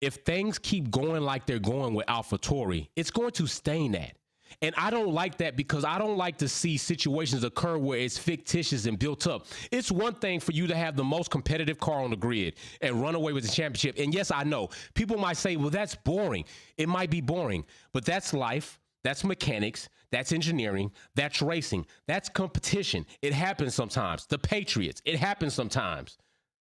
If things keep going like they're going with AlphaTauri, it's going to stain that. And I don't like that because I don't like to see situations occur where it's fictitious and built up. It's one thing for you to have the most competitive car on the grid and run away with the championship. And yes, I know people might say, well, that's boring. It might be boring, but that's life. That's mechanics. That's engineering. That's racing. That's competition. It happens sometimes. The Patriots, it happens sometimes.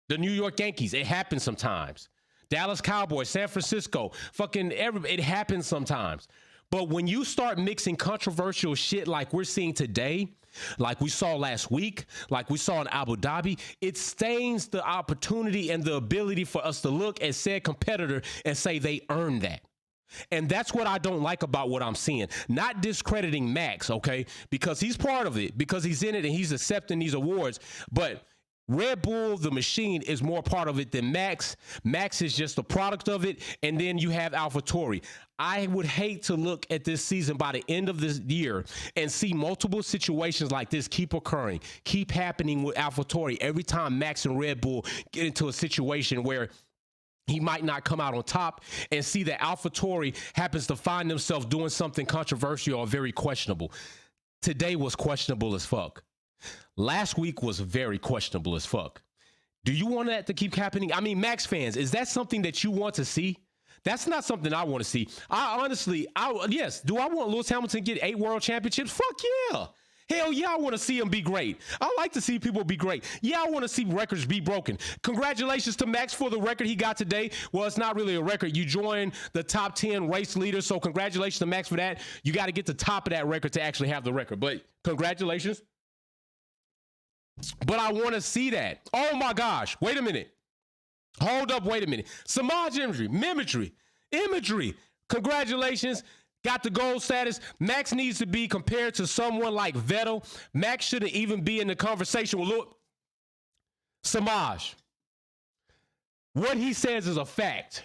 The New York Yankees, it happens sometimes. Dallas Cowboys, San Francisco, it happens sometimes. But when you start mixing controversial shit like we're seeing today, like we saw last week, like we saw in Abu Dhabi, it stains the opportunity and the ability for us to look at said competitor and say they earned that. And that's what I don't like about what I'm seeing. Not discrediting Max, okay, because he's part of it, because he's in it and he's accepting these awards. But Red Bull, the machine, is more part of it than Max. Max is just a product of it. And then you have AlphaTauri. I would hate to look at this season by the end of this year and see multiple situations like this keep occurring, keep happening with AlphaTauri every time Max and Red Bull get into a situation where he might not come out on top, and see that AlphaTauri happens to find themselves doing something controversial or very questionable. Today was questionable as fuck. Last week was very questionable as fuck. Do you want that to keep happening? I mean, Max fans, is that something that you want to see? That's not something I want to see. Yes. Do I want Lewis Hamilton to get 8 world championships? Fuck yeah. Hell yeah, I want to see him be great. I like to see people be great. Yeah, I want to see records be broken. Congratulations to Max for the record he got today. Well, it's not really a record. You joined the top 10 race leaders, so congratulations to Max for that. You got to get to the top of that record to actually have the record, but congratulations. But I want to see that. Oh my gosh. Wait a minute. Hold up. Wait a minute. Samaj imagery. Congratulations. Got the gold status. Max needs to be compared to someone like Vettel. Max shouldn't even be in the conversation with Samaj. What he says is a fact.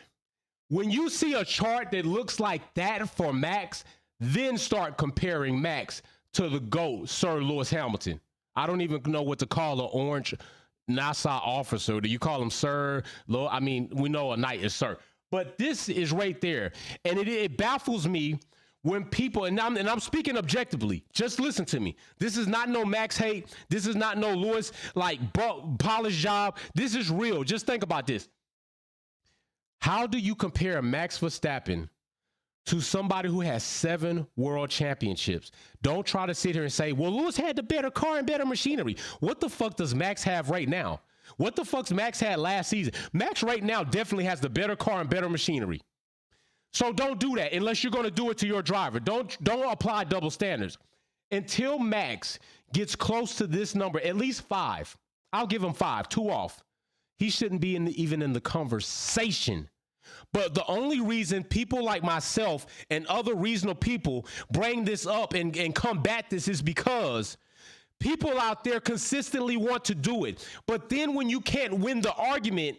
When you see a chart that looks like that for Max, then start comparing Max to the GOAT, Sir Lewis Hamilton. I don't even know what to call an orange NASA officer. Do you call him Sir? I mean, we know a knight is Sir. But this is right there. And it baffles me when people, and I'm speaking objectively, just listen to me. This is not no Max hate. This is not no Lewis, polished job. This is real. Just think about this. How do you compare Max Verstappen to somebody who has 7 world championships? Don't try to sit here and say, well, Lewis had the better car and better machinery. What the fuck does Max have right now? What the fuck's Max had last season? Max right now definitely has the better car and better machinery. So don't do that unless you're going to do it to your driver. Don't apply double standards. Until Max gets close to this number, at least 5, I'll give him 5, 2 off. He shouldn't be even in the conversation. But the only reason people like myself and other reasonable people bring this up and combat this is because people out there consistently want to do it. But then when you can't win the argument,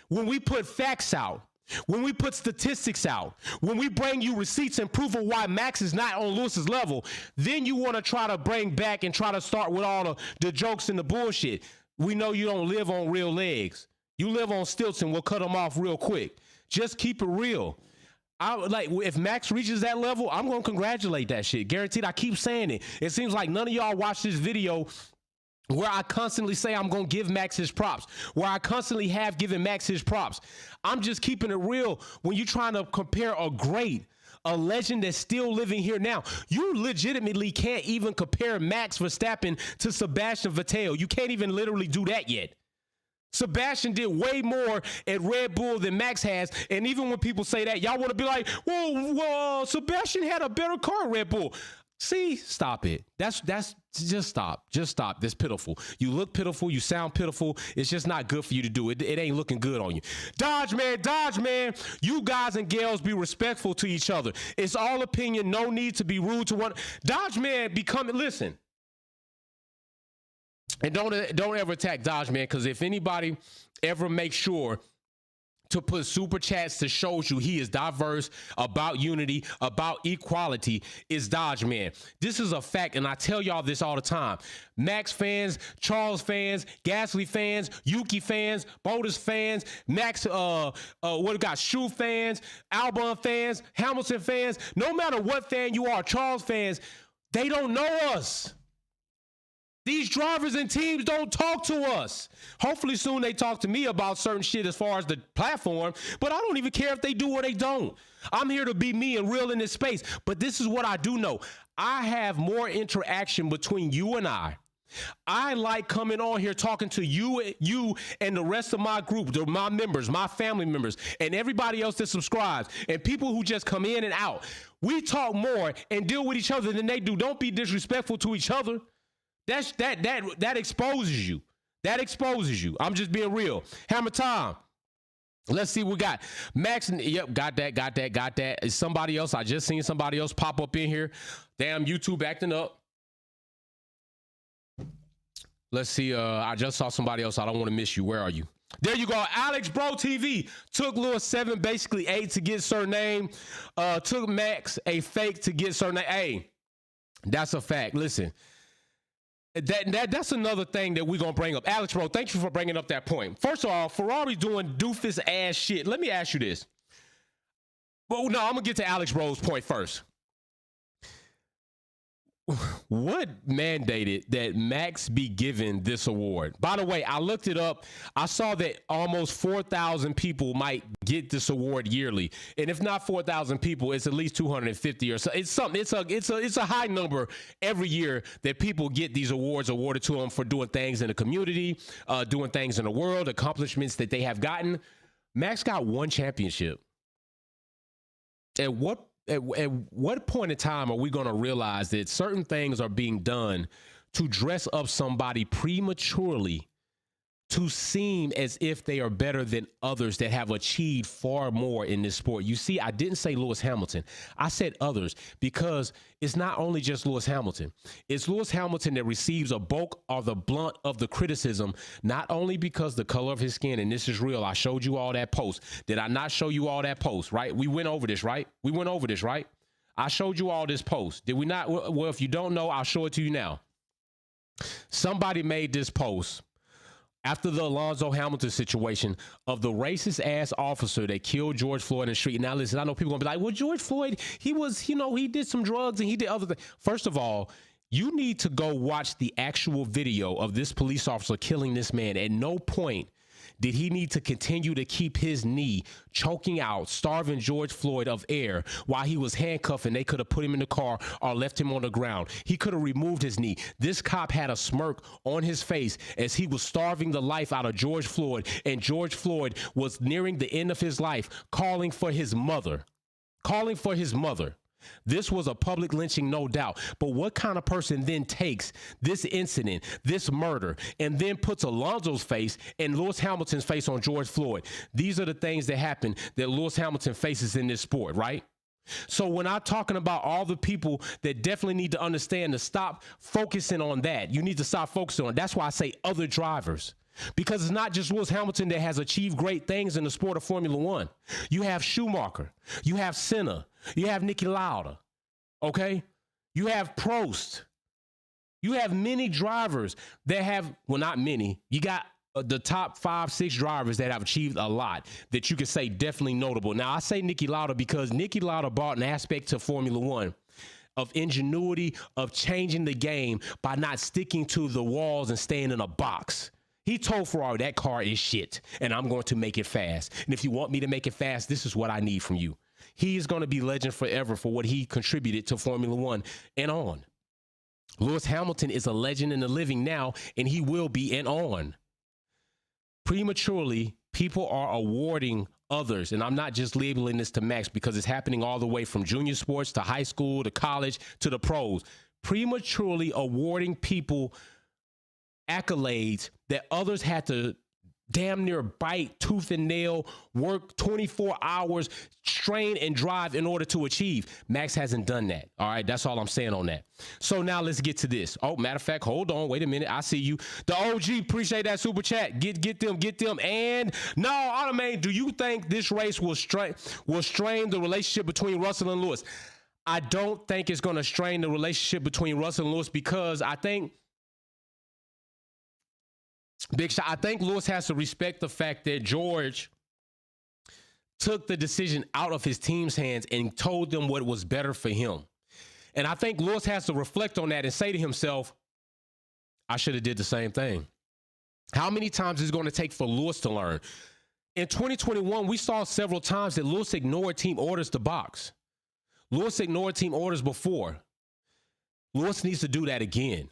when we put facts out, when we put statistics out, when we bring you receipts and proof of why Max is not on Lewis's level, then you want to try to bring back and try to start with all the jokes and the bullshit. We know you don't live on real legs. You live on stilts and we'll cut them off real quick. Just keep it real. If Max reaches that level, I'm going to congratulate that shit. Guaranteed. I keep saying it. It seems like none of y'all watch this video where I constantly say I'm going to give Max his props, where I constantly have given Max his props. I'm just keeping it real. When you're trying to compare a legend that's still living here now, you legitimately can't even compare Max Verstappen to Sebastian Vettel. You can't even literally do that yet. Sebastian did way more at Red Bull than Max has. And even when people say that, y'all want to be like, well, Sebastian had a better car at Red Bull. See, stop it. That's just stop. Just stop. That's pitiful. You look pitiful. You sound pitiful. It's just not good for you to do it. It ain't looking good on you. Dodge man. You guys and gals be respectful to each other. It's all opinion. No need to be rude to one. Dodge man, listen. And don't ever attack Dodge man, because if anybody ever makes sure to put super chats to show you he is diverse, about unity, about equality, is Dodge man. This is a fact, and I tell y'all this all the time. Max fans, Charles fans, Gasly fans, Yuki fans, Bottas fans, Max, Shu fans, Albon fans, Hamilton fans, no matter what fan you are, Charles fans, they don't know us. These drivers and teams don't talk to us. Hopefully soon they talk to me about certain shit as far as the platform, but I don't even care if they do or they don't. I'm here to be me and real in this space, but this is what I do know. I have more interaction between you and I. I like coming on here talking to you and the rest of my group, my members, my family members, and everybody else that subscribes, and people who just come in and out. We talk more and deal with each other than they do. Don't be disrespectful to each other. That exposes you. That exposes you. I'm just being real. Hammer time. Let's see what we got. Max, yep, got that. It's somebody else. I just seen somebody else pop up in here. Damn, YouTube acting up. Let's see. I just saw somebody else. I don't want to miss you. Where are you? There you go. Alex Bro TV took Lewis 7, basically 8 to get surname. Took Max a fake to get surname. Hey, that's a fact. Listen. That's another thing that we're going to bring up. Alex, bro, thank you for bringing up that point. First of all, Ferrari doing doofus ass shit. Let me ask you this. Well, no, I'm going to get to Alex Bro's point first. What mandated that Max be given this award? By the way, I looked it up. I saw that almost 4,000 people might get this award yearly, and if not 4,000 people, it's at least 250 or so. It's something. It's a high number every year that people get these awards awarded to them for doing things in the community, doing things in the world, accomplishments that they have gotten. Max got one championship. At what point in time are we going to realize that certain things are being done to dress up somebody prematurely to seem as if they are better than others that have achieved far more in this sport? You see, I didn't say Lewis Hamilton. I said others, because it's not only just Lewis Hamilton. It's Lewis Hamilton that receives a bulk or the blunt of the criticism, not only because the color of his skin, and this is real. I showed you all that post. Did I not show you all that post, right? We went over this, right? I showed you all this post. Did we not? Well, if you don't know, I'll show it to you now. Somebody made this post after the Alonzo Hamilton situation of the racist ass officer that killed George Floyd in the street. Now, listen, I know people gonna be like, well, George Floyd, he was, he did some drugs and he did other things. First of all, you need to go watch the actual video of this police officer killing this man. At no point did he need to continue to keep his knee choking out, starving George Floyd of air while he was handcuffed, and they could have put him in the car or left him on the ground. He could have removed his knee. This cop had a smirk on his face as he was starving the life out of George Floyd, and George Floyd was nearing the end of his life, calling for his mother. This was a public lynching, no doubt. But what kind of person then takes this incident, this murder, and then puts Alonzo's face and Lewis Hamilton's face on George Floyd? These are the things that happen that Lewis Hamilton faces in this sport, right? So when I'm talking about all the people that definitely need to understand to stop focusing on that, you need to stop focusing on. That's why I say other drivers. Because it's not just Lewis Hamilton that has achieved great things in the sport of Formula One. You have Schumacher, you have Senna, you have Niki Lauda, okay? You have Prost. You have many drivers that have, well, not many. You got the top 5, 6 drivers that have achieved a lot that you could say definitely notable. Now, I say Niki Lauda because Niki Lauda brought an aspect to Formula One of ingenuity, of changing the game by not sticking to the walls and staying in a box. He told Ferrari, that car is shit, and I'm going to make it fast. And if you want me to make it fast, this is what I need from you. He is going to be legend forever for what he contributed to Formula One and on. Lewis Hamilton is a legend in the living now, and he will be and on. Prematurely, people are awarding others, and I'm not just labeling this to Max because it's happening all the way from junior sports to high school to college to the pros, prematurely awarding people accolades that others had to damn near bite tooth and nail, work 24 hours, strain and drive in order to achieve. Max hasn't done that. All right, that's all I'm saying on that. So now let's get to this. Oh, matter of fact, hold on, wait a minute. I see you. The OG, appreciate that super chat. Get them. And no, Automate, do you think this race will strain the relationship between Russell and Lewis? I don't think it's going to strain the relationship between Russell and Lewis because I think Big Shot, I think Lewis has to respect the fact that George took the decision out of his team's hands and told them what was better for him. And I think Lewis has to reflect on that and say to himself, I should have did the same thing. How many times is it going to take for Lewis to learn? In 2021, we saw several times that Lewis ignored team orders to box. Lewis ignored team orders before. Lewis needs to do that again.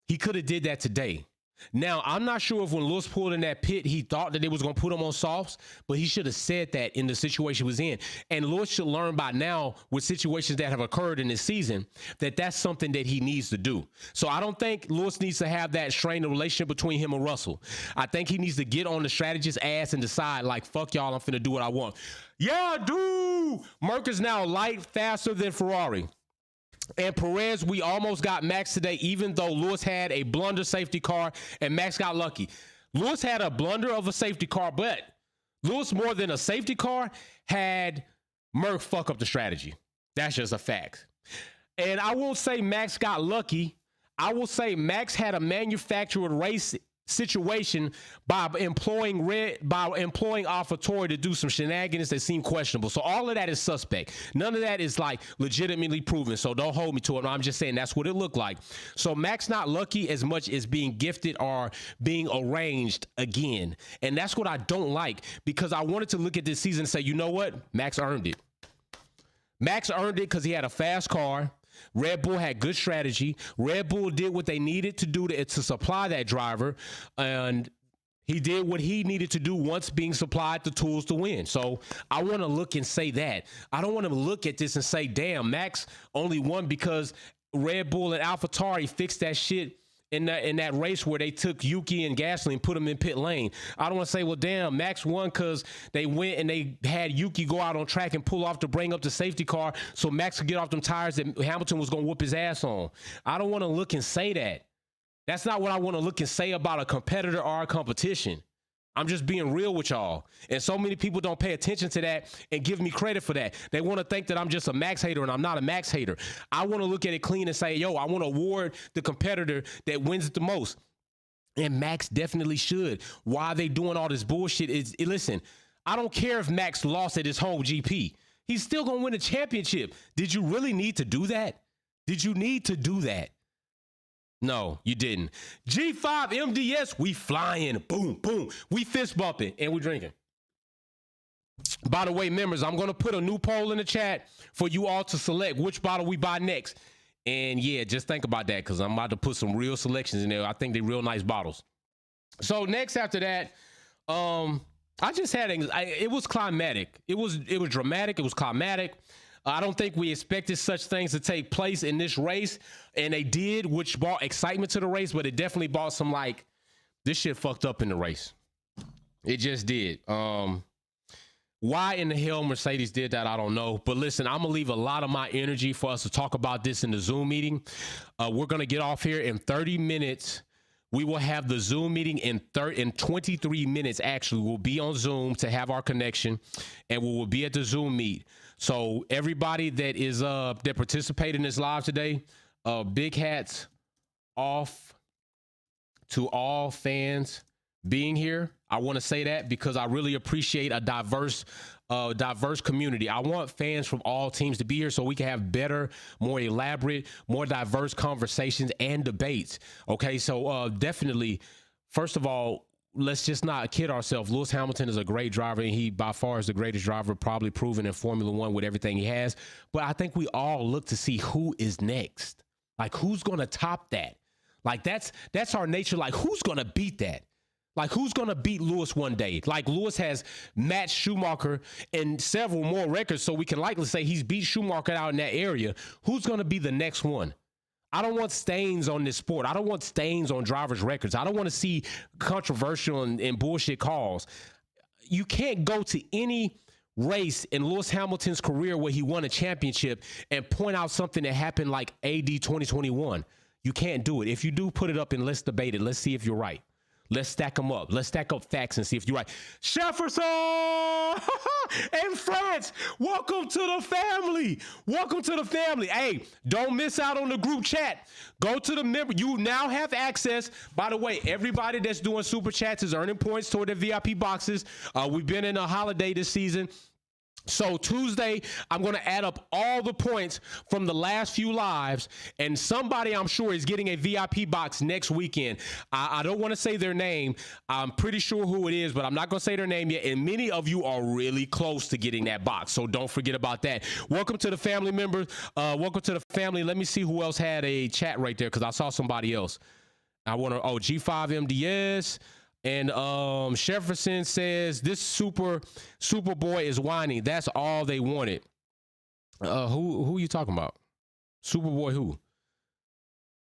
He could have did that today. Now, I'm not sure if when Lewis pulled in that pit, he thought that they was going to put him on softs, but he should have said that in the situation he was in. And Lewis should learn by now with situations that have occurred in this season that that's something that he needs to do. So I don't think Lewis needs to have that strained relationship between him and Russell. I think he needs to get on the strategist's ass and decide, like, fuck y'all, I'm finna do what I want. Yeah, dude! Merc is now light, faster than Ferrari. And Perez, we almost got Max today, even though Lewis had a blunder safety car and Max got lucky. Lewis had a blunder of a safety car, but Lewis, more than a safety car, had Merc fuck up the strategy. That's just a fact. And I won't say Max got lucky. I will say Max had a manufactured race situation by employing AlphaTauri to do some shenanigans that seem questionable. So all of that is suspect. None of that is like legitimately proven. So don't hold me to it. I'm just saying that's what it looked like. So Max not lucky as much as being gifted or being arranged again. And that's what I don't like, because I wanted to look at this season and say, you know what? Max earned it. Max earned it because he had a fast car. Red Bull had good strategy. Red Bull did what they needed to do to supply that driver, and he did what he needed to do once being supplied the tools to win. So I want to look and say that. I don't want to look at this and say, damn, Max only won because Red Bull and AlphaTauri fixed that shit in that race where they took Yuki and Gasly and put them in pit lane. I don't want to say, well, damn, Max won because they went and they had Yuki go out on track and pull off to bring up the safety car so Max could get off them tires that Hamilton was going to whoop his ass on. I don't want to look and say that. That's not what I want to look and say about a competitor or a competition. I'm just being real with y'all. And so many people don't pay attention to that and give me credit for that. They want to think that I'm just a Max hater, and I'm not a Max hater. I want to look at it clean and say, yo, I want to award the competitor that wins it the most. And Max definitely should. Why are they doing all this bullshit? Listen, I don't care if Max lost at his home GP. He's still going to win a championship. Did you really need to do that? Did you need to do that? No, you didn't. G5 MDS, we flying. Boom, boom. We fist bumping and we drinking. By the way, members, I'm going to put a new poll in the chat for you all to select which bottle we buy next. And yeah, just think about that, because I'm about to put some real selections in there. I think they're real nice bottles. So next after that, I just had, it was climatic. It was dramatic. It was climatic. I don't think we expected such things to take place in this race, and they did, which brought excitement to the race, but it definitely brought some, like, this shit fucked up in the race. It just did. Why in the hell Mercedes did that, I don't know. But listen, I'm going to leave a lot of my energy for us to talk about this in the Zoom meeting. We're going to get off here in 30 minutes. We will have the Zoom meeting in 23 minutes. Actually, we'll be on Zoom to have our connection, and we will be at the Zoom meet. So everybody that is that participated in this live today, big hats off to all fans being here. I want to say that because I really appreciate a diverse community. I want fans from all teams to be here so we can have better, more elaborate, more diverse conversations and debates. Okay, so definitely, first of all, let's just not kid ourselves. Lewis Hamilton is a great driver, and he by far is the greatest driver probably proven in Formula One with everything he has. But I think we all look to see who is next. Like, who's going to top that? Like, that's our nature. Like, who's going to beat that? Like, who's going to beat Lewis one day? Like, Lewis has matched Schumacher and several more records, so we can likely say he's beat Schumacher out in that area. Who's going to be the next one? I don't want stains on this sport. I don't want stains on drivers' records. I don't want to see controversial and bullshit calls. You can't go to any race in Lewis Hamilton's career where he won a championship and point out something that happened like AD 2021. You can't do it. If you do, put it up and let's debate it. Let's see if you're right. Let's stack them up. Let's stack up facts and see if you're right. Jefferson in France, welcome to the family. Welcome to the family. Hey, don't miss out on the group chat. Go to the member. You now have access. By the way, everybody that's doing super chats is earning points toward their VIP boxes. We've been in a holiday this season. So Tuesday, I'm going to add up all the points from the last few lives, and somebody I'm sure is getting a VIP box next weekend. I don't want to say their name. I'm pretty sure who it is, but I'm not going to say their name yet, and many of you are really close to getting that box, so don't forget about that. Welcome to the family members. Welcome to the family. Let me see who else had a chat right there, because I saw somebody else. I want to, G5MDS. And Jefferson says this Superboy is whining. That's all they wanted. Who are you talking about? Superboy who?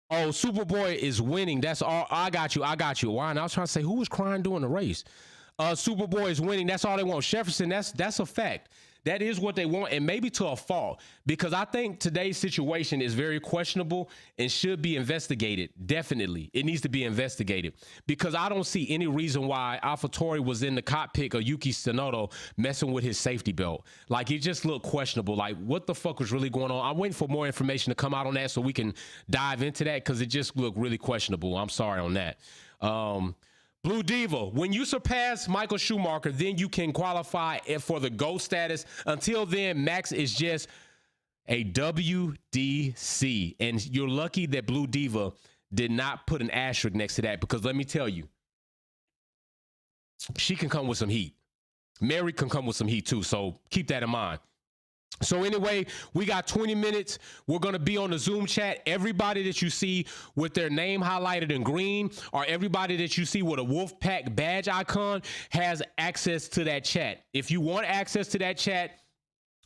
Oh, Superboy is winning. That's all. I got you. Why? And I was trying to say who was crying during the race. Superboy is winning. That's all they want. Jefferson, that's a fact. That is what they want, and maybe to a fault, because I think today's situation is very questionable and should be investigated. Definitely, it needs to be investigated, because I don't see any reason why AlphaTauri was in the cockpit of Yuki Tsunoda messing with his safety belt. Like, it just looked questionable. Like, what the fuck was really going on? I'm waiting for more information to come out on that so we can dive into that, because it just looked really questionable. I'm sorry on that. Blue Diva, when you surpass Michael Schumacher, then you can qualify for the GOAT status. Until then, Max is just a WDC. And you're lucky that Blue Diva did not put an asterisk next to that, because let me tell you, she can come with some heat. Mary can come with some heat too, so keep that in mind. So anyway, we got 20 minutes. We're going to be on the Zoom chat. Everybody that you see with their name highlighted in green, or everybody that you see with a Wolfpack badge icon, has access to that chat. If you want access to that chat,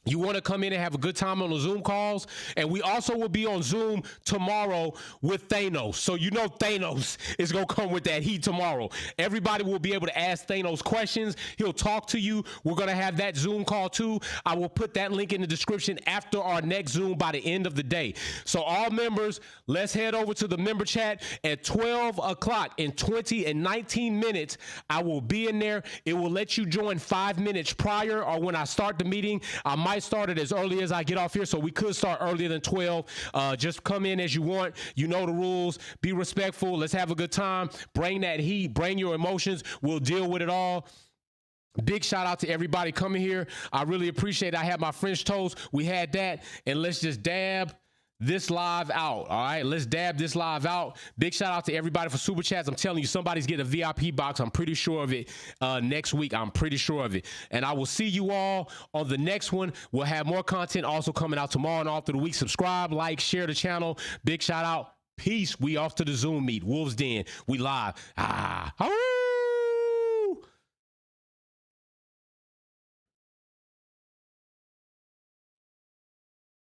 you want to come in and have a good time on the Zoom calls. And we also will be on Zoom tomorrow with Thanos. So you know Thanos is going to come with that heat tomorrow. Everybody will be able to ask Thanos questions. He'll talk to you. We're going to have that Zoom call too. I will put that link in the description after our next Zoom by the end of the day. So all members, let's head over to the member chat at 12 o'clock. In 20 and 19 minutes, I will be in there. It will let you join 5 minutes prior, or when I start the meeting. I might start it as early as I get off here, so we could start earlier than 12. Just come in as you want. You know the rules. Be respectful. Let's have a good time. Bring that heat. Bring your emotions. We'll deal with it all. Big shout out to everybody coming here. I really appreciate it. I had my French toast. We had that. And let's just dab this live out. All right, let's dab this live out. Big shout out to everybody for super chats. I'm telling you, somebody's getting a VIP box. I'm pretty sure of it. Next week, I'm pretty sure of it. And I will see you all on the next one. We'll have more content also coming out tomorrow and all through the week. Subscribe, like, share the channel. Big shout out. Peace. We off to the Zoom meet. Wolves Den. We live.